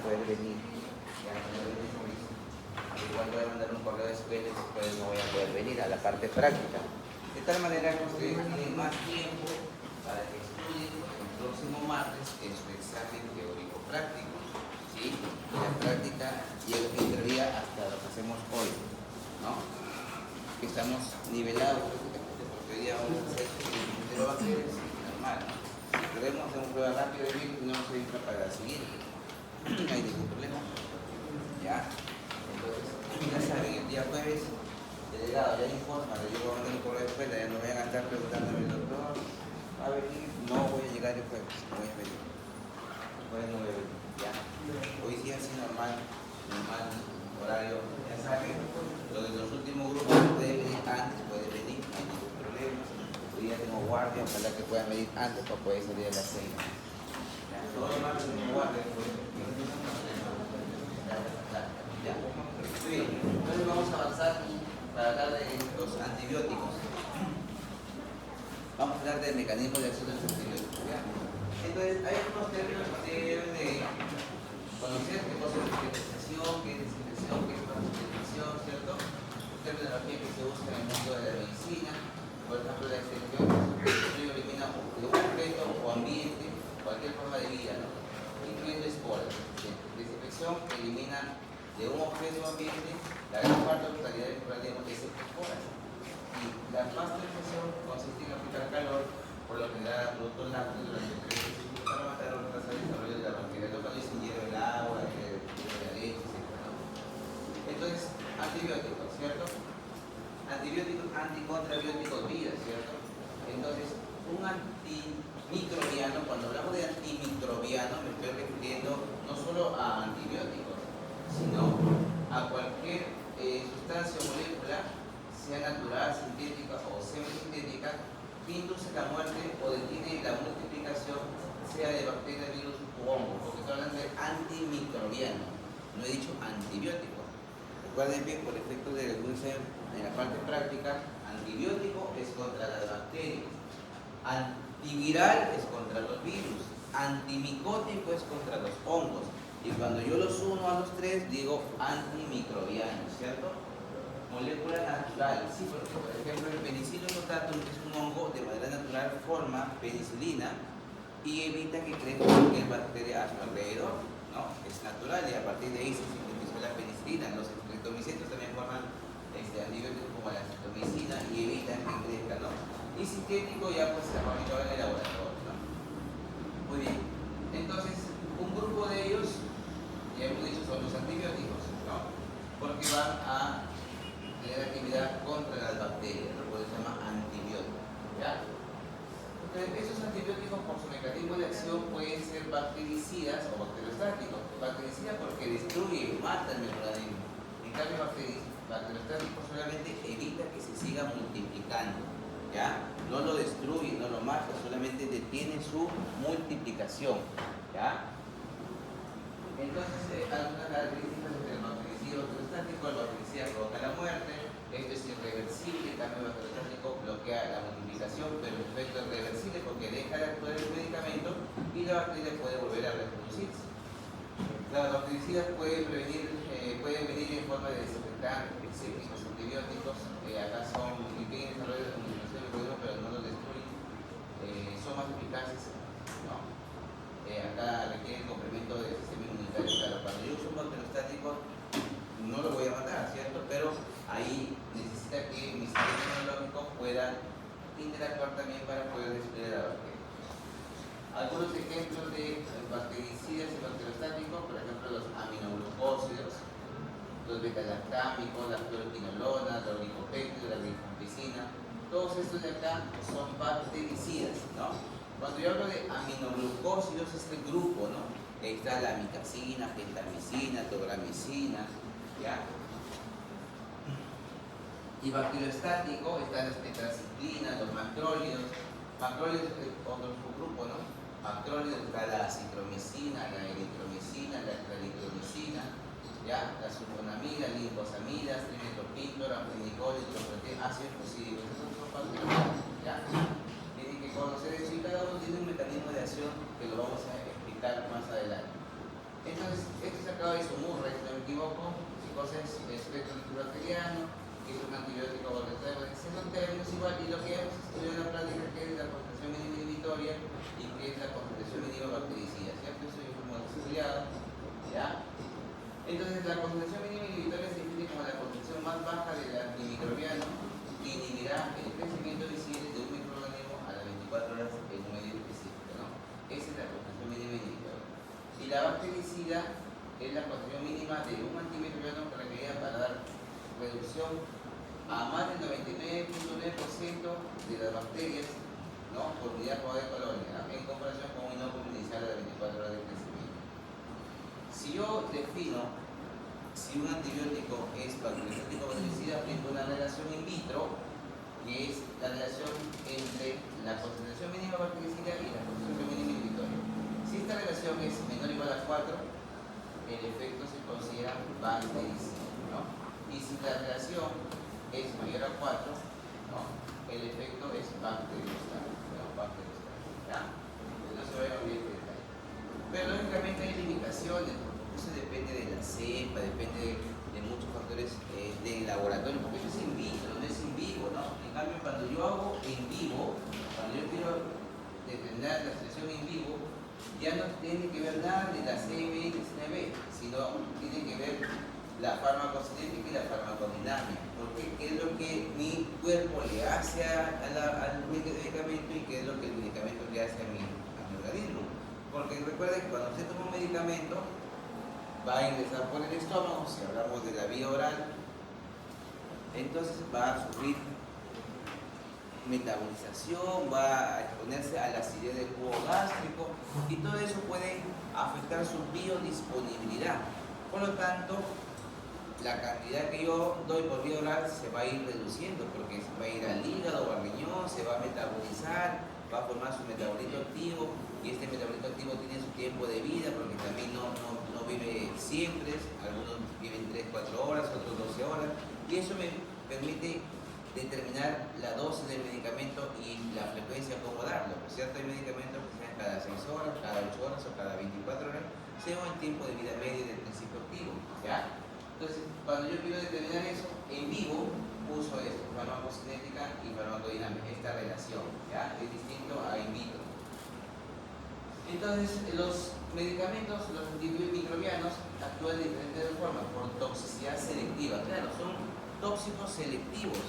puede venir. Ya, igual voy a mandar un correo después, después no voy a poder venir a la parte práctica. De tal manera que ustedes tienen más tiempo para que estudien el próximo martes en su examen teórico práctico. ¿Sí? Y la práctica entraría hasta lo que hacemos hoy, ¿no? Que estamos nivelados prácticamente, porque hoy día vamos a hacer pero va a ser normal. Si podemos hacer un prueba rápido de bien, no se entra para la siguiente. No hay ningún problema. ¿Ya? Entonces, ya saben, el día jueves, delegado, ya informa, yo voy a mandar un correo de escuela, ya no vayan a estar preguntándome, doctor, ¿va a venir? No voy a llegar el jueves, no voy a venir. Jueves no voy a venir, ya. Hoy sí así normal horario, ya saben, lo de los últimos grupos pueden venir antes, pueden venir, no hay ningún problema. Hoy día tengo guardia, ojalá que puedan venir antes para poder salir a las 6. Ya, todo lo más tengo guardia, pues. Ya. Bien, entonces vamos a avanzar para hablar de los antibióticos. Vamos a hablar del mecanismo de acción de los antibióticos. ¿Ya? Entonces, hay unos términos que deben de conocer, que es hospitalización, que es desinfección, que es hospitalización, ¿cierto? Terminología que se usa en el mundo de la medicina, por ejemplo, la extensión que elimina de un objeto o ambiente, cualquier forma de vida, ¿no? Incluyendo esporas. Desinfección que elimina de un objeto o ambiente la gran parte de la totalidad de esporas. Y la pasteurización consiste en aplicar calor, por lo general a productos lácteos durante 3 segundos para matar o retrasar el desarrollo de la bacteria, lo cual es hielo del agua, de la leche, etc. Entonces, antibióticos, ¿cierto? Antibióticos, anticontrabióticos, vida, ¿cierto? Entonces, un antimicrobiano, cuando hablamos de antimicrobiano, me estoy refiriendo no solo a antibióticos, sino a cualquier sustancia o molécula, sea natural, sintética o semisintética, que induce la muerte o detiene la multiplicación, sea de bacterias, virus u hongos, porque estoy hablando de antimicrobiano, no he dicho antibiótico. Recuerden bien, por efecto de en la parte práctica, antibiótico es contra las bacterias, antiviral es contra los virus, antimicótico es contra los hongos. Y cuando yo los uno a los tres, digo antimicrobiano, ¿cierto? Molécula natural, sí, porque por ejemplo el penicilio notatum, que es un hongo, de manera natural forma penicilina y evita que crezca cualquier bacteria a su alrededor, ¿no? Es natural y a partir de ahí se sintetizó la penicilina. Los streptomicitos también forman antibióticos como la streptomicina y evitan que crezca, ¿no? Y sintético ya pues se ha fabricado en el laboratorio, ¿no? Muy bien, entonces un grupo de ellos, ya hemos dicho, son los antibióticos, ¿no? Porque van a tener actividad contra las bacterias, lo cual se llama antibiótico, ¿ya? Entonces, esos antibióticos por su mecanismo de acción pueden ser bactericidas o bacteriostáticos. Bactericidas porque destruye, mata el microorganismo. En cambio, bacteriostático solamente evita que se siga multiplicando, ¿ya? No lo destruye, no lo mata, solamente detiene su multiplicación, ¿ya? Entonces, algunas características del bactericida bacteriostático: el bactericida provoca la muerte, esto es irreversible, el cambio bacteriostático bloquea la multiplicación, pero el efecto es reversible porque deja de actuar el medicamento y la bacteria puede volver a reproducirse. Las bactericidas pueden venir en forma de desinfectantes, insecticidas, antibióticos, acá son que tienen desarrollo de comunicación del organismo, pero no los destruyen, son más eficaces, ¿no? Acá requiere el complemento del sistema inmunitario. Claro, cuando yo uso un bacteriostático no lo voy a matar, ¿cierto? Pero ahí necesita que mi sistema inmunológico pueda interactuar también para poder destruir a la bacteria. Algunos ejemplos de bactericidas y bacteriostáticos, por ejemplo, los aminoglucósidos, los betalactámicos, la fluoroquinolona, la oligopéptidos, la rifampicina, todos estos de acá son bactericidas, ¿no? Cuando yo hablo de aminoglucósidos, es el grupo, ¿no? Ahí está la amicacina, gentamicina, tobramicina, ¿ya? Y bacteriostático están las tetraciclinas, los macrólidos. Macrólidos es otro subgrupo, ¿no? Macrólidos está la citromicina, la eritromicina, la claritromicina, ¿ya? La sulfonamida, linfosamidas, trimetopinto, ranfenicol, hidroproteína, ácido fusilio. Estos son bacteriostáticos, ¿ya? Tienen que conocer eso y cada uno tiene un mecanismo de acción que lo vamos a explicar más adelante. Entonces, estos sacado Isomurra, si no me equivoco, psicosis espectro antibacteriano, que es un antibiótico voluntario, son términos igual, y lo que hemos estudiado en la práctica que es la concentración mínima inhibitoria y que es la concentración mínima bactericida, ¿cierto? Eso yo como estudiado, ¿ya? Entonces la concentración mínima inhibitoria se define como la concentración más baja del antimicrobiano que inhibirá el crecimiento visible de un microorganismo a las 24 horas en un medio específico, ¿no? Esa es la concentración mínima inhibitoria. Y la bactericida es la concentración mínima de un antimicrobiano requerida para dar reducción a más del 99.9% de las bacterias, ¿no?, por unidad de colonia, ¿no?, en comparación con un inoculo inicial a las 24 horas de crecimiento. Si yo defino si un antibiótico es bactericida o bactericida, tengo una relación in vitro, que es la relación entre la concentración mínima bactericida y la concentración mínima inhibitoria. Si esta relación es menor o igual a 4, el efecto se considera bactericida, ¿no? Y si la relación es mayor a 4, ¿no?, el efecto es bactericida, ¿no? ¿Ya? No se vayan a olvidar este detalle. Pero lógicamente hay limitaciones, porque eso depende de la cepa, depende de muchos factores del laboratorio, porque eso es in vitro, no es in vivo, ¿no? En cambio, cuando yo hago en vivo, cuando yo quiero determinar la situación en vivo, ya no tiene que ver nada de la CB y la CNB, sino tiene que ver la farmacocinética y la farmacodinámica, porque qué es lo que mi cuerpo le hace al medicamento y qué es lo que el medicamento le hace a mi organismo. Porque recuerden que cuando usted toma un medicamento, va a ingresar por el estómago, si hablamos de la vía oral, entonces va a sufrir metabolización, va a exponerse a la acidez del jugo gástrico y todo eso puede afectar su biodisponibilidad. Por lo tanto, la cantidad que yo doy por vía oral se va a ir reduciendo porque se va a ir al hígado o al riñón, se va a metabolizar, va a formar su metabolito activo y este metabolito activo tiene su tiempo de vida porque también no vive siempre, algunos viven 3-4 horas, otros 12 horas y eso me permite determinar la dosis del medicamento y la frecuencia como darlo. Por cierto, hay medicamentos que sean cada 6 horas, cada 8 horas o cada 24 horas, según el tiempo de vida medio del principio activo, ¿ya? Entonces, cuando yo quiero determinar eso, en vivo uso esto, farmacocinética y farmacodinámica, esta relación, ¿ya? Es distinto a in vitro. Entonces, los medicamentos, los antimicrobianos, actúan de diferentes formas, por toxicidad selectiva. Claro, son tóxicos selectivos,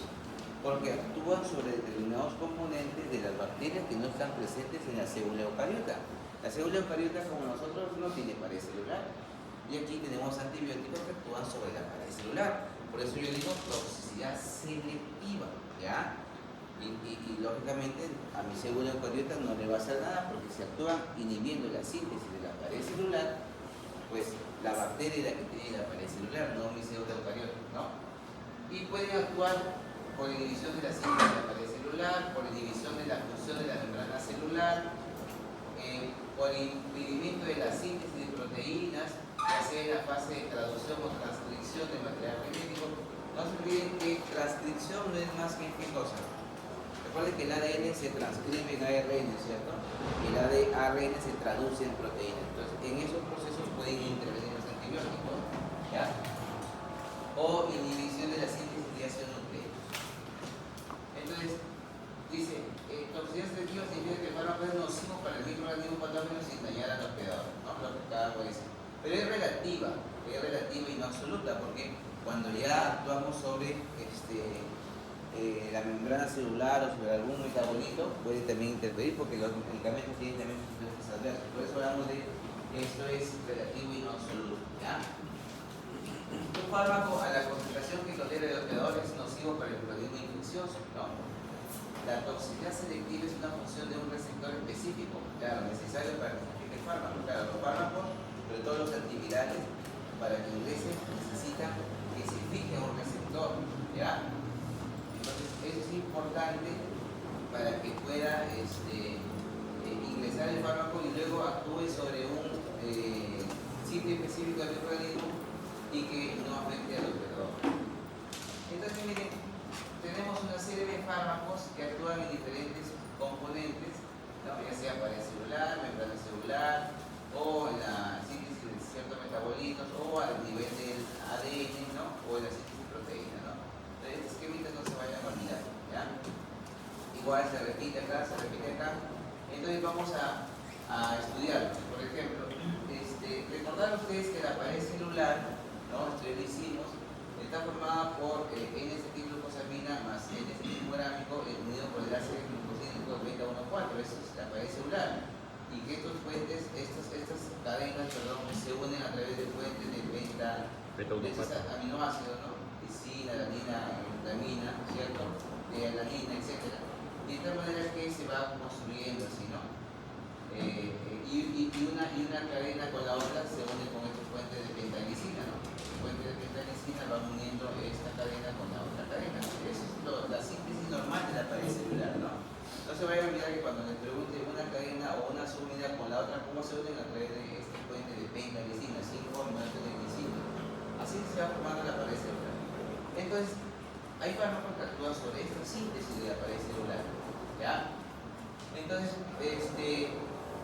porque actúan sobre determinados componentes de las bacterias que no están presentes en la célula eucariota. La célula eucariota, como nosotros, no tiene pared celular. Y aquí tenemos antibióticos que actúan sobre la pared celular. Por eso yo digo toxicidad selectiva, ¿ya? Y lógicamente a mi célula eucariota no le va a hacer nada porque si actúan inhibiendo la síntesis de la pared celular, pues la bacteria es la que tiene la pared celular, no mi célula eucariota, ¿no? Y pueden actuar por inhibición de la síntesis de la pared celular, por inhibición de la función de la membrana celular, por impedimento de la síntesis de proteínas, ya sea en la fase de traducción o transcripción de material genético. No se olviden que transcripción no es más que qué cosa. Recuerden que el ADN se transcribe en ARN, ¿cierto? Y el ARN se traduce en proteínas. Entonces, en esos procesos pueden intervenir los antibióticos, ¿ya? O inhibición de la síntesis de ácido nucleico. Entonces, dice, toxicidad selectiva significa que el fármaco es nocivo para el microorganismo patógeno sin dañar al hospedador, ¿no? Lo que cada uno dice. Pero es relativa y no absoluta, porque cuando ya actuamos sobre la membrana celular o sobre algún metabolito, puede también interferir, porque los medicamentos tienen también sus efectos adversos. Por eso hablamos de esto es relativo y no absoluto, ¿ya? Un fármaco a la concentración que tolera el hospedador es nocivo para el organismo infeccioso, ¿no? La toxicidad selectiva es una función de un receptor específico, claro, necesario para que se aplique el fármaco. Claro, los fármacos, sobre todo los antivirales, para que ingresen necesitan que se fije un receptor, ¿ya? Entonces, eso es importante para que pueda ingresar el fármaco y luego actúe sobre un sitio específico del organismo y que no afecte al hospedador. Entonces, miren, tenemos una serie de fármacos que actúan en diferentes componentes, ¿no? Ya sea pared celular, membrana celular o en la síntesis de cierto metabolito metabolitos o al nivel del ADN, ¿no? O de la síntesis de proteína, ¿no? Entonces, este esquemita no se vayan a olvidar, ¿ya? Igual se repite acá, se repite acá. Entonces vamos a estudiar. Por ejemplo, recordar ustedes que la pared celular, ¿no? Esto ya lo hicimos, está formada por N-acetilglucosamina más N-acetilglucorámico unido por el ácido glucosídico beta 1,4. Eso es la pared celular. Y que estos puentes, estas cadenas, perdón, se unen a través del puente de beta de estos aminoácidos, ¿no? Lisina, alanina, glutamina, ¿cierto? De alanina, etc. Y de tal manera que se va construyendo así, ¿no? Y una cadena con la otra se une con estos puentes de pentaglicina, ¿no? El puente de pentaglicina va uniendo esta cadena con la otra cadena. Eso es la síntesis normal de la pared celular, ¿no? No se vayan a olvidar que cuando les pregunte una cadena o una subunidad con la otra, ¿cómo se unen a través de este puente de pentaglicina? 5 formas de glicina. Así se va formando la pared celular. Entonces, hay fármacos que actúan sobre esta síntesis de la pared celular, ¿ya? Entonces,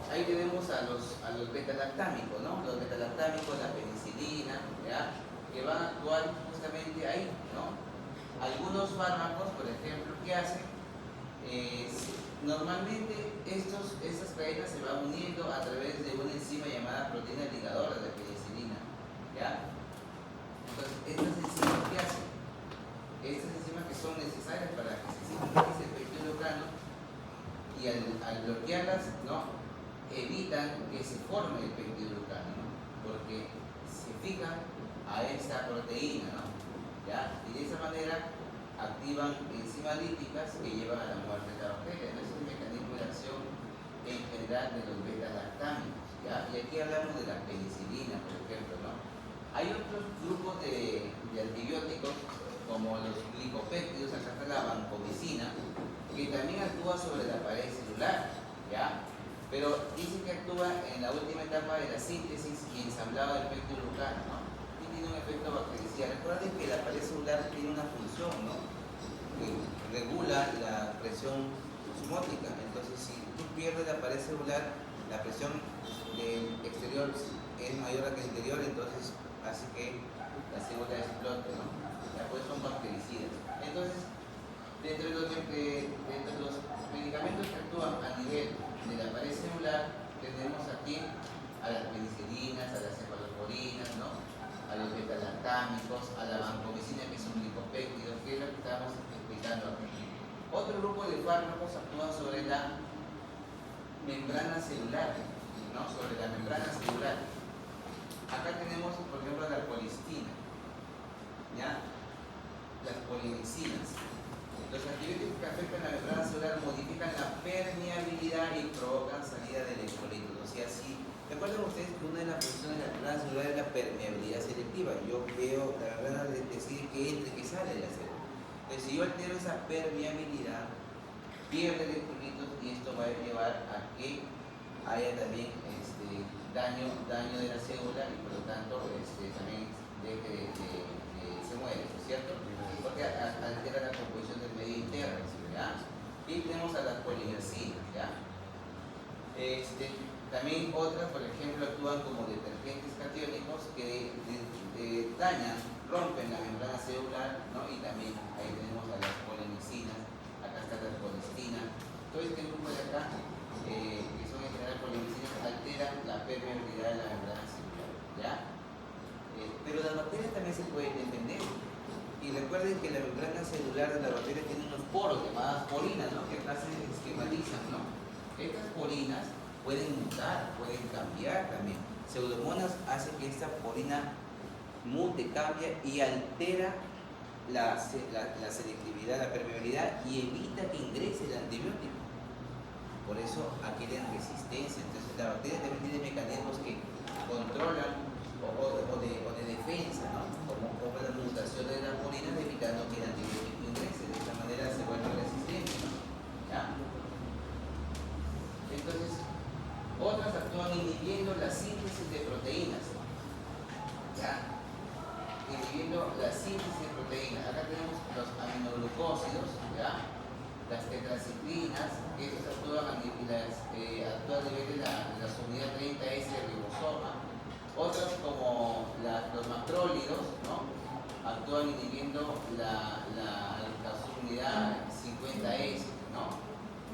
ahí tenemos a los beta-lactámicos, ¿no? Los beta-lactámicos, la penicilina, ¿ya? Que van a actuar justamente ahí, ¿no? Algunos fármacos, por ejemplo, ¿qué hacen? Normalmente estas cadenas se van uniendo a través de una enzima llamada proteína ligadora de penicilina, ¿ya? Entonces, estas enzimas, ¿qué hacen? Estas enzimas que son necesarias para que se sintetice el peptidoglucano y al bloquearlas, ¿no? Evitan que se forme el peptidoglucano, ¿no? Porque se fijan a esta proteína, ¿no? ¿Ya? Y de esa manera activan enzimas líticas que llevan a la muerte de la bacteria. Ese es el mecanismo de acción en general de los beta-lactámicos, ¿ya? Y aquí hablamos de la penicilina, por ejemplo, ¿no? Hay otros grupos de antibióticos, como los glicopéptidos, acá está la vancomicina, que también actúa sobre la pared celular, ¿ya? Pero dice que actúa en la última etapa de la síntesis y ensamblado del peptidoglucano, ¿no? Y tiene un efecto bactericida. Recuerden que la pared celular tiene una función, ¿no? Que regula la presión osmótica. Entonces, si tú pierdes la pared celular, la presión del exterior es mayor a la del interior, entonces hace que la célula explote, ¿no? Ya pues son bactericidas. Entonces, dentro de los medicamentos que actúan a nivel de la pared celular, tenemos aquí a las penicilinas, a las cefalosporinas, ¿no? A los beta-lactámicos, a la vancomicina, que es un glicopéptido, que es lo que estamos explicando aquí. Otro grupo de fármacos actúan sobre la membrana celular, ¿no? Sobre la membrana celular. Acá tenemos, por ejemplo, la colistina, ¿ya? Las polinicinas. Los antibióticos que afectan la membrana celular modifican la permeabilidad y provocan salida de electrolitos. O sea, si recuerden ustedes que una de las funciones de la membrana celular es la permeabilidad selectiva. Yo veo la membrana decide que entra y que sale de la célula. Entonces, si yo altero esa permeabilidad, pierde electrolitos y esto va a llevar a que haya también daño de la célula y por lo tanto también se muere, ¿no es cierto? Porque altera la composición del medio interno, ¿ya? Y tenemos a las polimercinas, ¿ya? También otras, por ejemplo, actúan como detergentes catiónicos que dañan, rompen la membrana celular, ¿no? Y también ahí tenemos a las polimicinas, acá está la colistina. Todo este grupo de acá, que son en general polimicinas, alteran la permeabilidad de la membrana celular, ¿ya? Pero las bacterias también se pueden defender. Y recuerden que la membrana celular de la bacteria tiene unos poros llamadas porinas, ¿no? Que acá se esquematizan, ¿no? Estas porinas pueden mutar, pueden cambiar también. Pseudomonas hace que esta porina mute, cambia y altera la selectividad, la permeabilidad y evita que ingrese el antibiótico. Por eso adquieren resistencia. Entonces la bacteria también tiene mecanismos que controlan o de defensa, ¿no? Como las mutaciones de las porinas, evitando que el antibiótico ingrese. De esta manera se vuelve resistente, ¿no? ¿Ya? Entonces, otras actúan inhibiendo la síntesis de proteínas, ¿ya? Inhibiendo la síntesis de proteínas. Acá tenemos los aminoglucósidos, ¿ya? Las tetraciclinas, que estos actúan a nivel de la subunidad 30S del ribosoma. Otras como actúan inhibiendo la subunidad 50S, ¿no?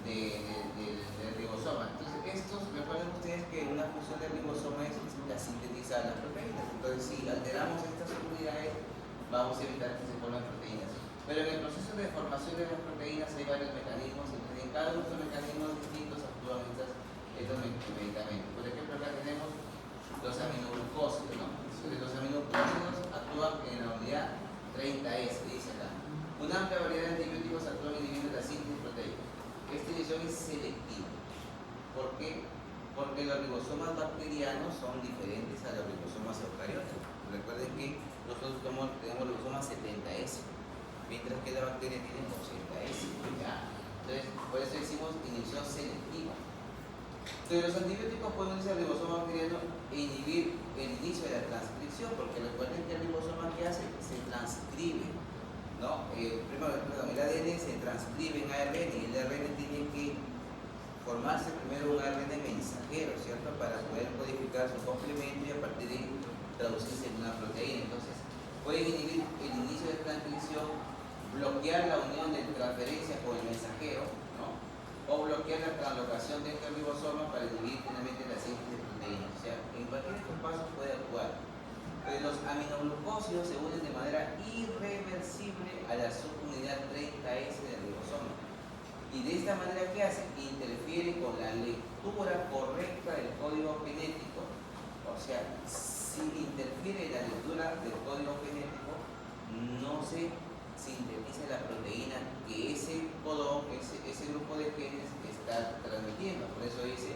Del ribosoma. Entonces, recuerden ustedes que una función del ribosoma es la sintetizar las proteínas. Entonces, si alteramos estas subunidades, vamos a evitar que se formen proteínas. Pero en el proceso de formación de las proteínas hay varios mecanismos, y en cada uno de estos mecanismos distintos actúan estos medicamentos. Por ejemplo, acá tenemos los aminoglucósidos, ¿no? Los aminoglucósidos actúan en la unidad 30S, que dice acá. Una amplia variedad de antibióticos actúan inhibiendo la síntesis proteica. Esta inhibición es selectiva. ¿Por qué? Porque los ribosomas bacterianos son diferentes a los ribosomas eucarióticos. Recuerden que nosotros tenemos ribosomas 70S, mientras que la bacteria tiene 80S. ¿Ya? Entonces, por eso decimos inhibición selectiva. Entonces, los antibióticos pueden unirse al ribosoma bacteriano e inhibir el inicio de la transcripción, porque recuerden que el ribosoma, ¿qué hace? Se transcribe, ¿no? Primero, el ADN se transcribe en ARN, y el ARN tiene que formarse primero un ARN mensajero, ¿cierto? Para poder codificar su complemento y a partir de ahí traducirse en una proteína. Entonces, pueden inhibir el inicio de transcripción, bloquear la unión de transferencia con el mensajero, ¿no? O bloquear la translocación dentro del ribosoma para inhibir finalmente la síntesis de proteínas. O sea, en cualquier de estos pasos puede actuar. Pero los aminoglucósidos se unen de manera irreversible a la subunidad 30S del ribosoma. Y de esta manera, ¿qué hace? Interfiere con la lectura correcta del código genético. O sea, si interfiere en la lectura del código genético, no se sintetiza la proteína que ese codón, ese grupo de genes está transmitiendo. Por eso dice,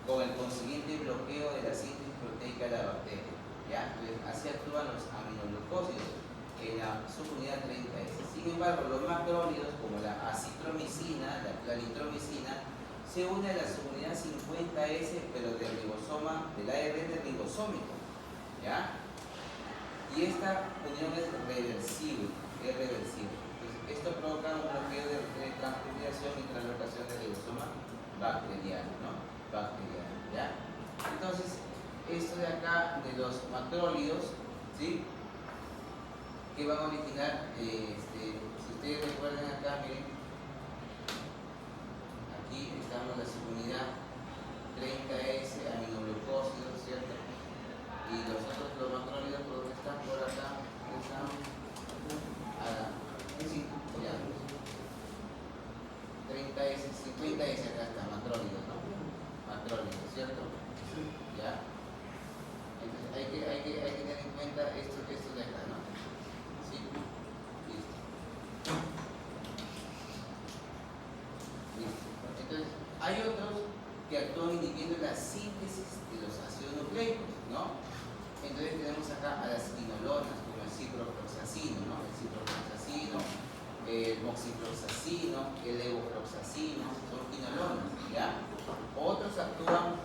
con el consiguiente bloqueo de la síntesis proteica de la bacteria. ¿Ya? Entonces, así actúan los aminoglucósidos en la subunidad 30S. Sin embargo, los macrólidos, como la acitromicina, la claritromicina, se une a la subunidad 50S, pero del ribosoma, del ARN ribosómico. ¿Ya? Y esta unión es reversible. Entonces, esto provoca un bloqueo de transcripción y translocación del ribosoma bacteriano, ¿no? Bacteriano, ¿ya? Entonces, esto de acá, de los macrólidos, ¿sí? Que van a originar, si ustedes recuerdan acá, miren, aquí estamos en la subunidad 30S, aminoglucósidos, ¿cierto? Y los otros, los macrólidos, ¿por dónde están? Por acá, están, sí, ya, 30S, 50S acá está, macrólidos, ¿no? Macrólidos, ¿cierto? Sí. ¿Ya? Entonces hay que tener en cuenta esto de acá, ¿no? Sí. Listo. Listo. Entonces, hay otros que actúan inhibiendo la síntesis de los ácidos nucleicos, ¿no? Entonces tenemos acá a las quinolonas, como el ciprofloxacino, ¿no? El ciprofloxacino, el moxifloxacino, el levofloxacino, son quinolonas, ¿ya? Otros actúan,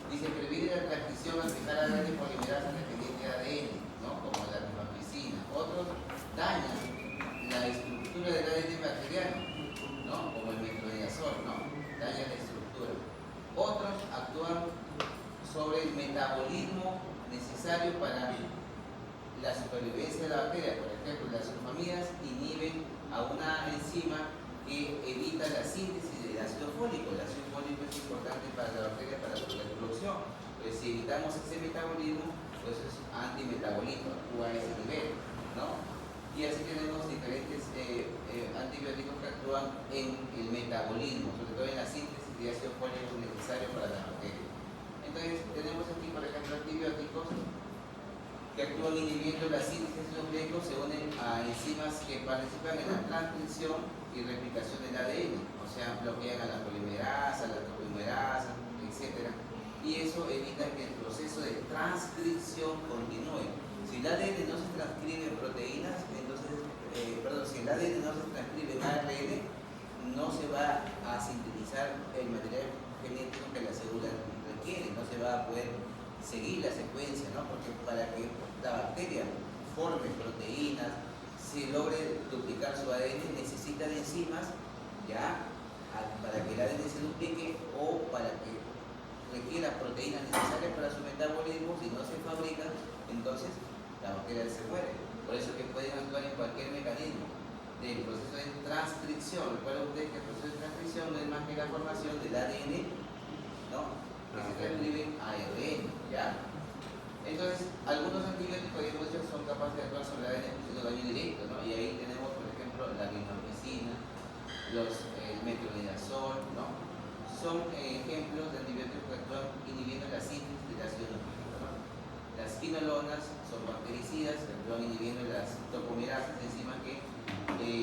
dice, previene la transcripción al fijar ADN polimerasa dependiente de ADN, ¿no? Como la rifampicina. Otros dañan la estructura del ADN bacteriano, ¿no? Como el metronidazol, ¿no? Daña la estructura. Otros actúan sobre el metabolismo necesario para la supervivencia de la bacteria. Por ejemplo, las sulfamidas inhiben a una enzima que evita la síntesis del ácido fólico. El ácido fólico es importante para la bacteria, para la reproducción. Pues si evitamos ese metabolismo, pues es antimetabolismo, actúa a ese nivel, ¿no? Y así tenemos diferentes antibióticos que actúan en el metabolismo, sobre todo en la síntesis de ácido fólico necesario para la bacteria. Entonces tenemos aquí, por ejemplo, antibióticos que actúan inhibiendo la síntesis nucleica, se unen a enzimas que participan en la transcripción y replicación del ADN, o sea, bloquean a la polimerasa, la topoimerasa, etc. Y eso evita que el proceso de transcripción continúe. Si el ADN no se transcribe en proteínas, entonces, si el ADN no se transcribe en ARN, no se va a sintetizar el material genético que la célula requiere, no se va a poder seguir la secuencia, ¿no? Porque para que la bacteria forme proteínas, si logre duplicar su ADN, necesita de enzimas, ¿ya? Para que el ADN se duplique o para que requiera proteínas necesarias para su metabolismo. Si no se fabrican, entonces la bacteria se muere. Por eso que pueden actuar en cualquier mecanismo del proceso de transcripción. Recuerden ustedes que el proceso de transcripción no es más que la formación del ADN, ¿no? Que se transcribe a ARN, ¿ya? Entonces, algunos antibióticos, ya hemos dicho, son capaces de actuar sobre el ADN haciendo daño directo, ¿no? Y ahí tenemos, por ejemplo, la guinormicina, el metronidazol, ¿no? Son ejemplos de antibióticos que actúan inhibiendo la síntesis del ácido nucleico, ¿no? Las quinolonas son bactericidas que actúan inhibiendo las topomerasas, enzimas que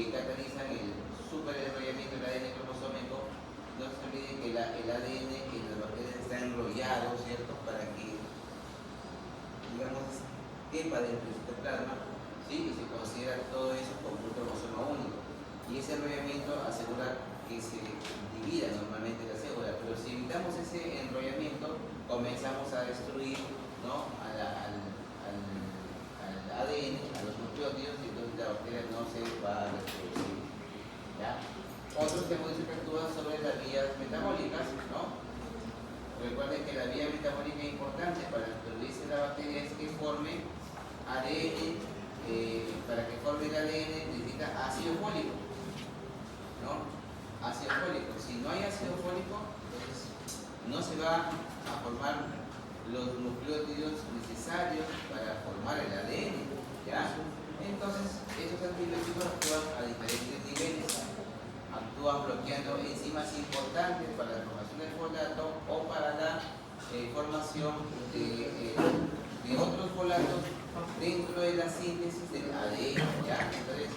catalizan el superenrollamiento del ADN cromosómico. No se olviden que el ADN en las bacterias está enrollado, ¿cierto? Para que, digamos, quepa dentro del citoplasma, ¿sí? Y se considera todo eso como un cromosoma único. Y ese enrollamiento asegura que se divida normalmente la célula, pero si evitamos ese enrollamiento, comenzamos a destruir, ¿no? al ADN, a los nucleótidos, y entonces la bacteria no se va a reproducir, ¿ya? Otros que hemos dicho que actúan sobre las vías metabólicas, ¿no? Recuerden que la vía metabólica importante para introducirse la bacteria es que forme ADN. Para que forme el ADN necesita ácido fólico, ¿no? Ácido fólico. Si no hay ácido fólico, pues no se va a formar los nucleótidos necesarios para formar el ADN, ¿ya? Entonces, estos antibióticos actúan a diferentes niveles. Actúan bloqueando enzimas importantes para la formación del folato o para la formación de otros folatos dentro de la síntesis del ADN, ¿ya? Entonces,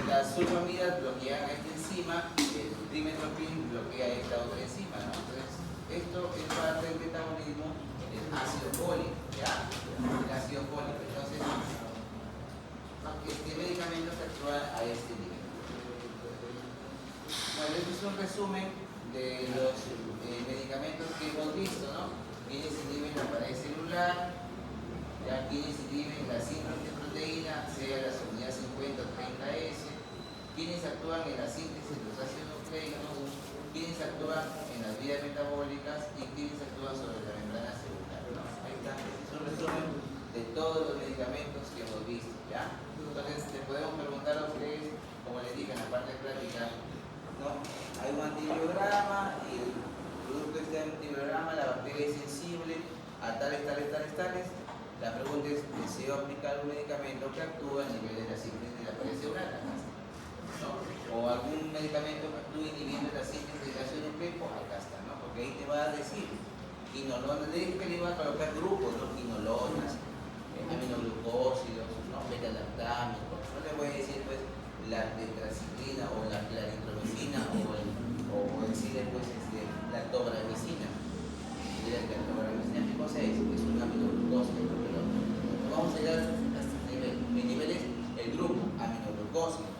las sulfamidas bloquean a esta enzima, el trimethoprim bloquea esta otra enzima, ¿no? Entonces, esto es parte del metabolismo del ácido fólico, ¿ya? El ácido fólico. Entonces, este medicamento se actúa a este nivel. Bueno, este es un resumen de los medicamentos que hemos visto, ¿no? Quienes inhiben la pared celular, ya quienes inhiben la síntese de proteína, sea la unidad 50 o 30S, quienes actúan en la síntesis de los ácidos nucleicos, quienes actúan en las vías metabólicas y quienes actúan sobre la membrana celular, ¿no? Ahí está, este es un resumen de todos los medicamentos que hemos visto, ¿ya? Entonces, le podemos preguntar a ustedes, como les dije en la parte práctica, ¿no? Hay un antibiograma y el producto de este antibiograma, la bacteria es sensible a tales. La pregunta es, ¿deseo aplicar un medicamento que actúa a nivel de la síntesis de la pared celular? ¿No? O algún medicamento que actúe inhibiendo la síntesis del ácido nucleico, acá está, ¿no? Porque ahí te va a decir, quinolonas, le dije que le iba a colocar grupos, ¿no? Quinolonas, aminoglucósidos, ¿no? Beta-lactámicos, no le voy a decir, pues, la tetraciclina o la claritromicina o decirle, pues, lactobramicina. La lactobramicina, ¿qué cosa es? Es un aminoglucósido, pero no vamos a llegar hasta este nivel. El nivel es el grupo aminoglucósido,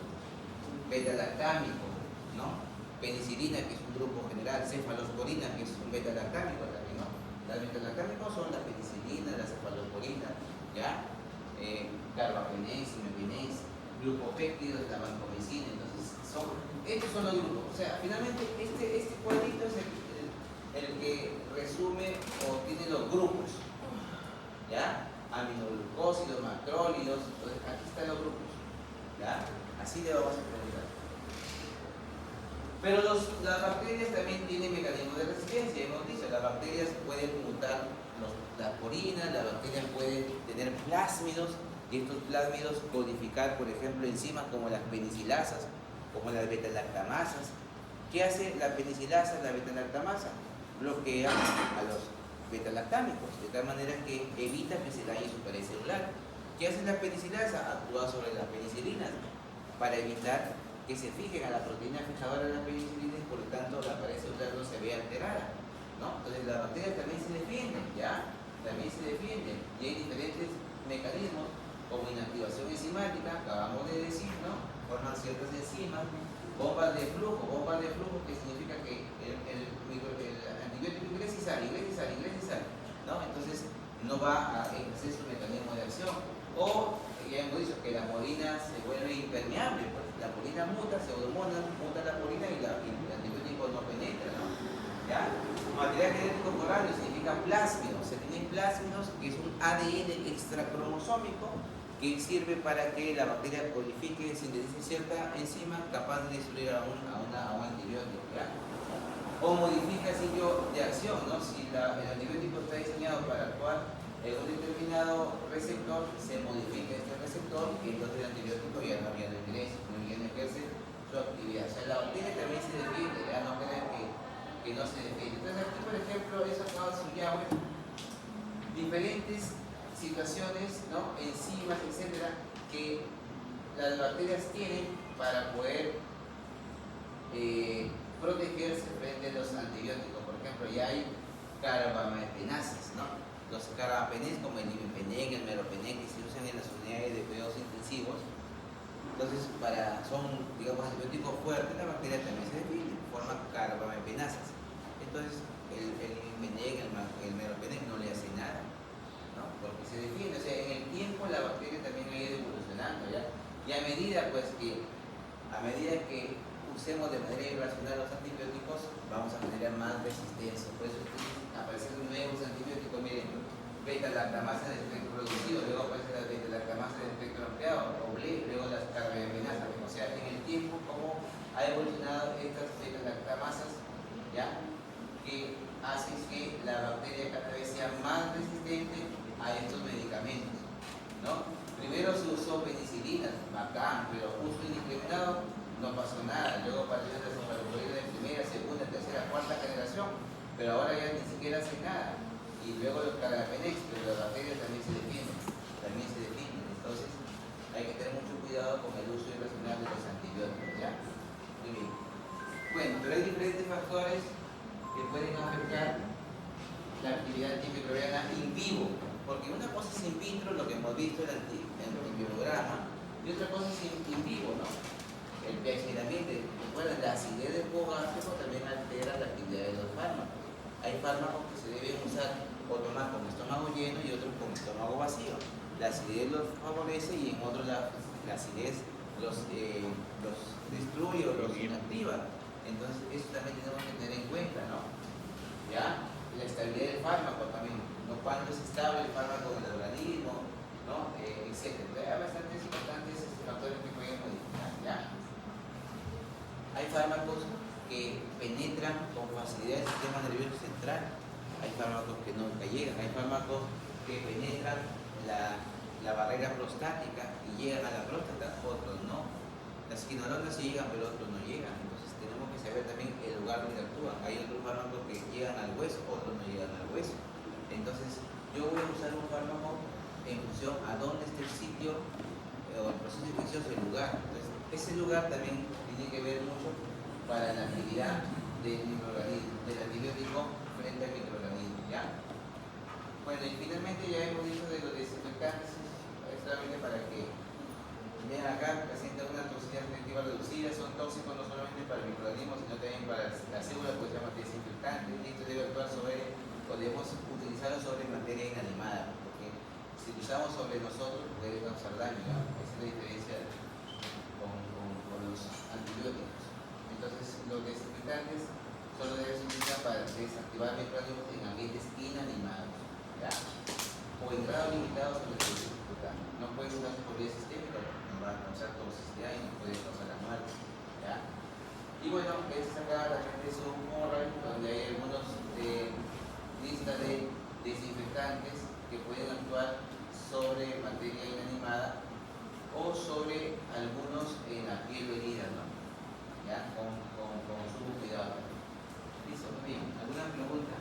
beta-lactámico, ¿no? Penicilina, que es un grupo general, cefalosporina, que es un beta-lactámico también, ¿no? Las beta-lactámicos son la penicilina, la cefalosporina, ¿ya? Carbapenés, imipinés, glucopéptidos, la vancomicina. Entonces, estos son los grupos. O sea, finalmente este cuadrito es el que resume o tiene los grupos, ¿ya? Aminoglucósidos, macrólidos. Entonces, aquí están los grupos, ¿ya? Así le vamos a preguntar. Pero las bacterias también tienen mecanismos de resistencia. Hemos dicho, las bacterias pueden mutar las porinas, las bacterias pueden tener plásmidos, y estos plásmidos codificar, por ejemplo, enzimas como las penicilasas, como las beta-lactamasas. ¿Qué hace la penicilasa, la beta-lactamasa? Bloquea a los beta-lactámicos, de tal manera que evita que se dañe su pared celular. ¿Qué hace la penicilasa? Actúa sobre las penicilinas para evitar que se fijen a la proteína fijadora de la penicilina y por lo tanto la pared celular no se vea alterada, ¿no? Entonces las bacterias también se defienden, ¿ya? También se defienden y hay diferentes mecanismos como inactivación enzimática, acabamos de decir, ¿no? Forman ciertas enzimas, bombas de flujo, que significa que el antibiótico ingresa y sale, ¿no? Entonces no va a ejercer su mecanismo de acción. O ya hemos dicho que la porina se vuelve impermeable, pues la porina muta, pseudomonas muta la porina y el antibiótico no penetra, ¿no? ¿Ya? Material genético foráneo significa plásmido. Se tienen plásmidos, que es un ADN extracromosómico que sirve para que la bacteria codifique, sintetice cierta enzima capaz de destruir a un antibiótico. ¿Ya? O modifica el sitio de acción, ¿no? Si el antibiótico está diseñado para actuar en un determinado receptor, se modifica este receptor y entonces el antibiótico ya no ejerce su actividad. O sea, la bacteria también se defiende, ya no crean que no se defiende. Entonces aquí, por ejemplo, he sacado su llave diferentes situaciones, ¿no? Enzimas, etcétera, que las bacterias tienen para poder protegerse frente a los antibióticos. Por ejemplo, ya hay carbamazepinasas, ¿no? Los carbapenems como el imipenem, el meropenem, que se usan en las unidades de cuidados intensivos. Entonces, son, digamos, antibióticos fuertes, la bacteria también se defiende, forma carbamazepinasas. Entonces, el imipenem, el meropenem no le hace nada, ¿no? Porque se defiende. O sea, en el tiempo la bacteria también ha ido evolucionando, ¿ya? Y a medida que usemos de manera irracional los antibióticos, vamos a generar más resistencia. Por eso aparecen nuevos antibióticos. Miren, beta-lactamasa de espectro reducido, luego aparece la beta-lactamasa de espectro ampliado, luego las carbamazepinasas. O sea, en el tiempo, cómo ha evolucionado estas beta-lactamasas, ¿ya? Que hacen que la bacteria cada vez sea más resistente a estos medicamentos, ¿no? Primero se usó penicilina, bacán, pero uso indiscriminado, no pasó nada. Luego apareció la ciprofloxacina de primera, segunda, tercera, cuarta generación, pero ahora ya ni siquiera hace nada. Y luego los carbapenems, pero las bacterias también se defienden. Entonces hay que tener mucho cuidado con el uso irracional de los antibióticos, ¿ya? Muy bien. Bueno, pero hay diferentes factores que pueden afectar la actividad antimicrobiana in vivo, porque una cosa es in vitro, lo que hemos visto en el biograma, y otra cosa es in vivo, ¿no? El pH del ambiente. Bueno, la acidez del jugo gástrico también altera la actividad de los fármacos. Hay fármacos que se deben usar o tomar con estómago lleno y otros con estómago vacío. La acidez los favorece y en otros la acidez los destruye o los inactiva. Entonces eso también tenemos que tener en cuenta, ¿no? ¿Ya? La estabilidad del fármaco también, ¿no? Cuánto es estable el fármaco en el organismo, ¿no? Etcétera. Hay bastantes importantes factores que pueden modificar, ¿ya? Hay fármacos que penetran con facilidad el sistema nervioso central, hay fármacos que nunca llegan, hay fármacos que penetran la barrera prostática y llegan a la próstata, otros no. Las quinolonas sí llegan, pero otros no llegan. Entonces tenemos que saber también el lugar donde actúan. Hay otros fármacos que llegan al hueso, otros no llegan al hueso. Entonces yo voy a usar un fármaco en función a dónde está el sitio o el proceso infeccioso, el lugar. Entonces ese lugar también tiene que ver mucho para la actividad del microorganismo, del antibiótico frente al microorganismo, ¿ya? Bueno, y finalmente ya hemos dicho de los desinfectantes, solamente para que vean acá, presentan una toxicidad reactiva reducida, son tóxicos no solamente para el microorganismo, sino también para la célula, pues se llama desinfectante. Esto debe actuar sobre, podemos utilizarlo sobre materia inanimada, porque si lo usamos sobre nosotros puede causar daño, ¿no? Esa es la diferencia con los antibióticos. Entonces, los desinfectantes solo deben ser utilizados para desactivar microorganismos en ambientes inanimados, ¿ya? O en grado limitado sobre el desinfectante. No pueden usarse por vía sistémica, no va a causar toxicidad y no puede causar la muerte, ¿ya? Y bueno, es acá la gente es un moral donde hay algunos listas de desinfectantes que pueden actuar sobre materia inanimada o sobre algunos en la piel o herida, ¿no? ¿Ya? Con su cuidado. Listo, muy bien. ¿Alguna pregunta?